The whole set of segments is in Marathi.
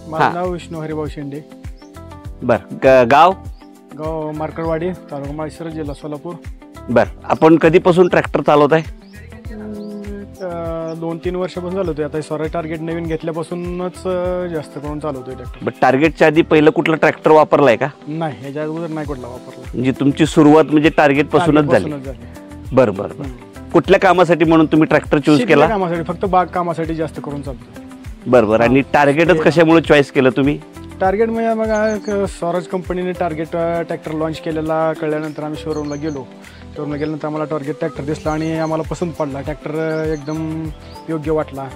माझं नाव विष्णू हरिभाऊ शेंडे. बर, गाव मार्कडवाडी, तालुका माळशिरस, जिल्हा सोलापूर. बर, आपण कधीपासून ट्रॅक्टर चालवताय? 2-3 वर्षापासून चालवतोय. आता स्वराज टार्गेट नवीन घेतल्यापासूनच जास्त करून चालवतोय ट्रॅक्टर. बट टार्गेटच्या आधी पहिलं कुठलं ट्रॅक्टर वापरलाय का? नाही, ह्याच्या अगोदर नाही कुठला वापरला. म्हणजे तुमची सुरुवात म्हणजे टार्गेट पासूनच झाली? बरं बरं बरं. कुठल्या कामासाठी म्हणून तुम्ही ट्रॅक्टर चूज केला? कामासाठी, फक्त बाग कामासाठी जास्त करून चालतोय. बरं बरं. आणि टार्गेटच कशामुळे चॉईस केलं तुम्ही? टार्गेट म्हणजे मग स्वराज कंपनीने टार्गेट ट्रॅक्टर लॉन्च केलेला कळल्यानंतर आम्ही शोरूमला गेलो. शोरूमला गेल्यानंतर आम्हाला टार्गेट ट्रॅक्टर दिसला आणि आम्हाला पसंत पडला. ट्रॅक्टर एकदम योग्य वाटला.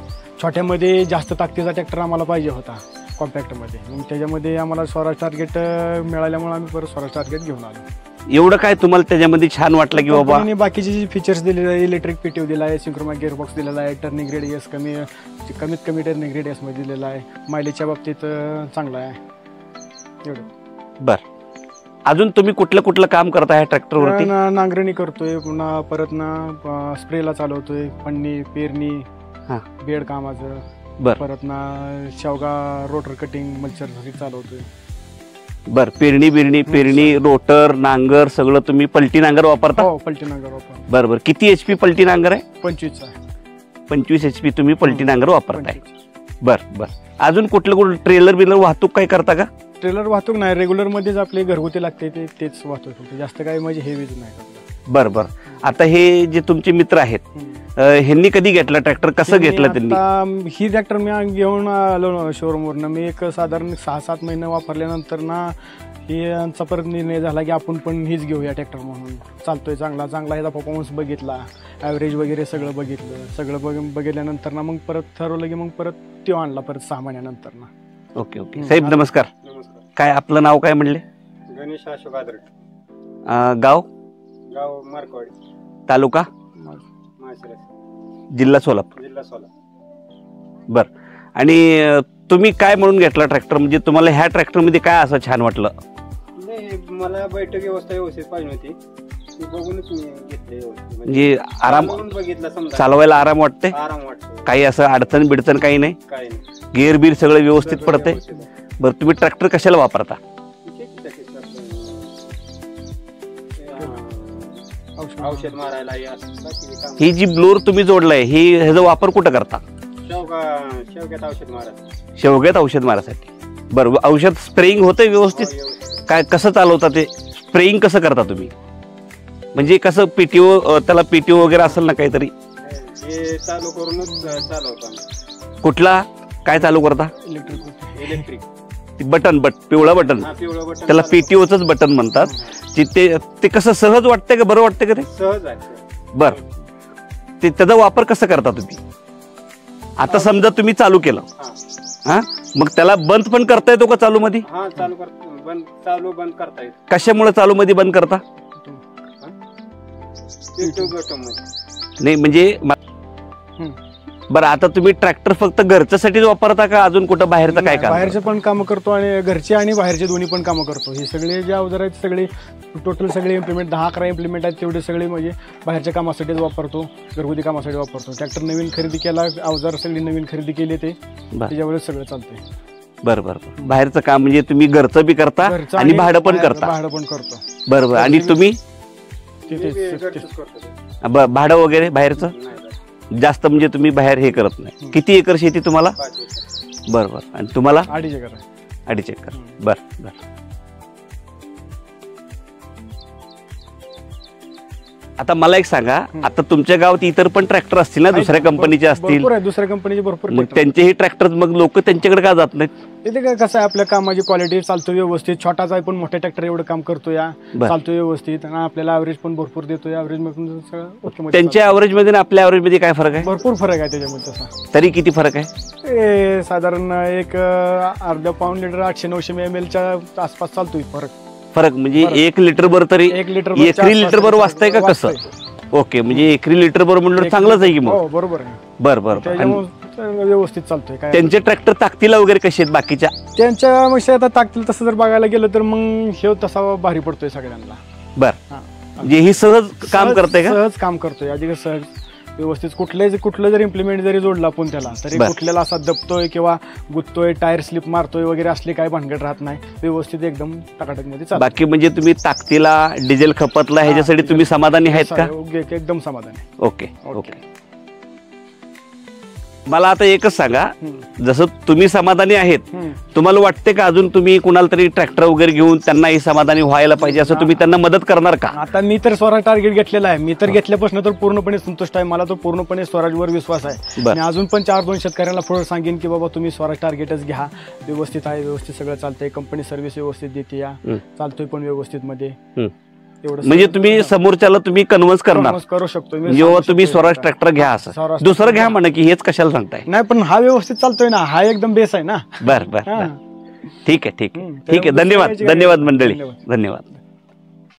छोट्यामध्ये जास्त ताकदीचा ट्रॅक्टर आम्हाला पाहिजे होता, कॉम्पॅक्टमध्ये. मग त्याच्यामध्ये आम्हाला स्वराज टार्गेट मिळाल्यामुळे आम्ही परत स्वराज टार्गेट घेऊन आलो. एवढं काय तुम्हाला त्याच्यामध्ये छान वाटलं की बाबा? बाकीचे जे फीचर्स दिलेले आहे, इलेक्ट्रिक पीटीओ दिला आहे, सिंक्रोमॅक गिअरबॉक्स दिलेला आहे, टर्निंग रेडियस कमीत कमी टर्निंग रेडियसमध्ये दिलेला आहे, मायलेजच्या बाबतीत चांगला आहे. एवढं. बर, अजून तुम्ही कुठलं काम करताय ह्या ट्रॅक्टरवरती? नांगरणी करतोय, पुन्हा परत ना स्प्रेला चालवतोय, फन्नी, पेरणी, बेड कामाचं. बर. परत ना शेवगा रोटर कटिंग मल्चरसाठी चालवतोय. बर, पेरणी रोटर नांगर सगळं तुम्ही पलटी नांगर वापरता? हो, पलटी नांगर वापरतो. बरं बरं. किती HP पलटी नांगर आहे? 25 HP तुम्ही पलटी नांगर वापरताय. बर बर. अजून कुठलं ट्रेलर बिलर वाहतूक काय करता का? ट्रेलर वाहतूक नाही, रेग्युलर मध्येच आपले घरगुती लागते तेच वाहतूक, जास्त काही म्हणजे हेवीच नाही. बर बर. आता हे जे तुमचे मित्र आहेत, ह्यांनी कधी घेतला ट्रॅक्टर, कसं घेतलं त्यांनी? ही ट्रॅक्टर मी घेऊन आलो शोरूमवरनं. मी एक साधारण 6-7 महिने वापरल्यानंतर ना यांचा परत निर्णय झाला की आपण पण हीच घेऊया ट्रॅक्टर म्हणून. चालतोय चांगला ह्याचा परफॉर्मन्स बघितला, ॲव्हरेज वगैरे सगळं बघितलं. सगळं बघितल्यानंतर ना मग परत ठरवलं की मग परत तो आणला परत 6 महिन्यानंतर ना. Okay okay. साहेब नमस्कार. काय आपलं नाव काय म्हणले? गणेश अशोक आदरे. गाव मार्कवाडी, तालुका जिल्हा सोलापूर. बर. आणि तुम्ही काय म्हणून घेतला ट्रॅक्टर? म्हणजे तुम्हाला ह्या ट्रॅक्टर मध्ये काय असं छान वाटलं? नाही, मला बैठक व्यवस्था व्यवस्थित पाहिजे होती, बघूनच मी घेतले. म्हणजे आराम बघितला, चालवायला आराम वाटते? आराम वाटतो. काही असं अडचण बिडचण काही नाही? गिअर बीर सगळं व्यवस्थित पडते? बरं, तुम्ही ट्रॅक्टर कशाला वापरता? औषध मारायला. ही जी ब्लोअर तुम्ही जोडलाय ह्याचा वापर कुठं करता? शेवग्यात औषध मारायला. शेवग्यात औषध मारायसाठी. बरं, औषध स्प्रेइंग होतंय व्यवस्थित? काय कसं चालवता ते? स्प्रेइंग कसं करता तुम्ही? म्हणजे कसं पीटीओ, त्याला पीटीओ वगैरे असेल ना काहीतरी? चालू करूनच चालवतो. कुठला काय चालू करता? इलेक्ट्रिक बटन, पिवळा बटन, त्याला पीटीओच बटन म्हणतात. ते कसं सहज वाटतंय का, बरं वाटतंय का ते? सहज आहे. बर, त्याचा वापर कसा करता तुम्ही? आता समजा तुम्ही चालू केलं, मग त्याला बंद पण करता येतो का चालू मध्ये? चालू बंद करता येतो. कशामुळे चालू मध्ये बंद करता? नाही म्हणजे बरं, आता तुम्ही ट्रॅक्टर फक्त घरच्यासाठीच वापरता का अजून कुठं बाहेरचं काय? बाहेरचे पण कामं करतो आणि घरचे आणि बाहेरचे दोन्ही पण कामं करतो. हे सगळे जे अवजार आहेत सगळे टोटल सगळे इम्प्लिमेंट 10-11 इम्प्लिमेंट आहेत, तेवढे सगळे म्हणजे बाहेरच्या कामासाठीच वापरतो, घरगुती कामासाठी वापरतो. ट्रॅक्टर नवीन खरेदी केला, अवजार सगळी नवीन खरेदी केली, त्याच्यावरच सगळं चालतंय. बरं बरं. बाहेरचं काम म्हणजे तुम्ही घरचं बी करता आणि भाडं पण करता? भाडं पण करतो. बरोबर. आणि तुम्ही भाडं वगैरे बाहेरचं जास्त म्हणजे तुम्ही बाहेर हे करत नाही? किती एकर शेती तुम्हाला? 5 एकर. बरोबर. आणि तुम्हाला? 2.5 एकर. 2.5 एकर. बरं बरं. आता मला एक सांगा, आता तुमच्या गावात इतर पण ट्रॅक्टर असतील ना, दुसऱ्या कंपनीचे असतील? दुसऱ्या कंपनीचे भरपूर. मग त्यांचेही ट्रॅक्टर, मग लोक त्यांच्याकडे का जात नाहीत? तिथे काय कसं आहे, आपल्या कामाची क्वालिटी, चालतो व्यवस्थित. छोटाचा आहे पण मोठ्या ट्रॅक्टर एवढं काम करतो, चालतो व्यवस्थित आणि आपल्याला ॲव्हरेज पण भरपूर देतो. ॲव्हरेज त्यांच्या ॲव्हरेज मध्ये आपल्या ॲव्हरेज मध्ये काय फरक आहे? भरपूर फरक आहे त्याच्यामध्ये. तसा तरी किती फरक आहे? साधारण एक अर्धा पाऊण लिटर 800-900 ml च्या आसपास चालतोय फरक. म्हणजे 1 लिटर बर तरी एकरी लिटर बर वाचतंय का कसं? ओके, म्हणजे एकरी लिटर बर म्हणलं चांगलंच आहे की मग? बरोबर आहे. बरं बरं. व्यवस्थित चालतोय. त्यांचे ट्रॅक्टर ताकदीला वगैरे कसे आहेत बाकीच्या? त्यांच्या म्हणजे आता ताकदीला तसं जर बघायला गेलं तर मग हे तसा भारी पडतोय सगळ्यांना. बरं, म्हणजे ही सहज काम करते का? सहज काम करतोय. आधी सहज व्यवस्थित कुठलं जरी इम्प्लिमेंट जरी जोडलं आपण त्याला तरी बर. कुठल्याला असा दबतोय किंवा गुत्तोय, टायर स्लिप मारतोय वगैरे असले काय भानगड राहत नाही. व्यवस्थित एकदम टकाटक मध्ये चालतं. बाकी म्हणजे तुम्ही ताकदीला, डिझेल खपतला ह्याच्यासाठी तुम्ही समाधानी आहेत का? एकदम समाधान आहे. Okay okay. मला आता एकच सांगा, जसं तुम्ही समाधानी आहेत, तुम्हाला वाटते का अजून तुम्ही कुणाला तरी ट्रॅक्टर वगैरे घेऊन त्यांनाही समाधानी व्हायला पाहिजे असं तुम्ही त्यांना मदत करणार का? आता मी तर स्वराज टार्गेट घेतलेला आहे. मी तर घेतल्यापासून तर पूर्णपणे संतुष्ट आहे. मला तो पूर्णपणे स्वराजवर विश्वास आहे. बरं. मी अजून पण 4-2 शेतकऱ्यांना पुढे सांगेन की बाबा तुम्ही स्वराज टार्गेटच घ्या. व्यवस्थित आहे, व्यवस्थित सगळं चालतंय. कंपनी सर्व्हिस व्यवस्थित देते, या चालतोय पण व्यवस्थित मध्ये. एवढं म्हणजे तुम्ही समोरच्याला तुम्ही कन्व्हिन्स करणार करू शकतो. जेव्हा तुम्ही स्वराज ट्रॅक्टर घ्या असं, दुसरं घ्या म्हणा की हेच कशाला सांगताय? नाही, पण हा व्यवस्थित चालतोय ना, हा एकदम बेस आहे ना. बर बर, ठीक आहे ठीक आहे ठीक आहे. धन्यवाद धन्यवाद मंडळी, धन्यवाद.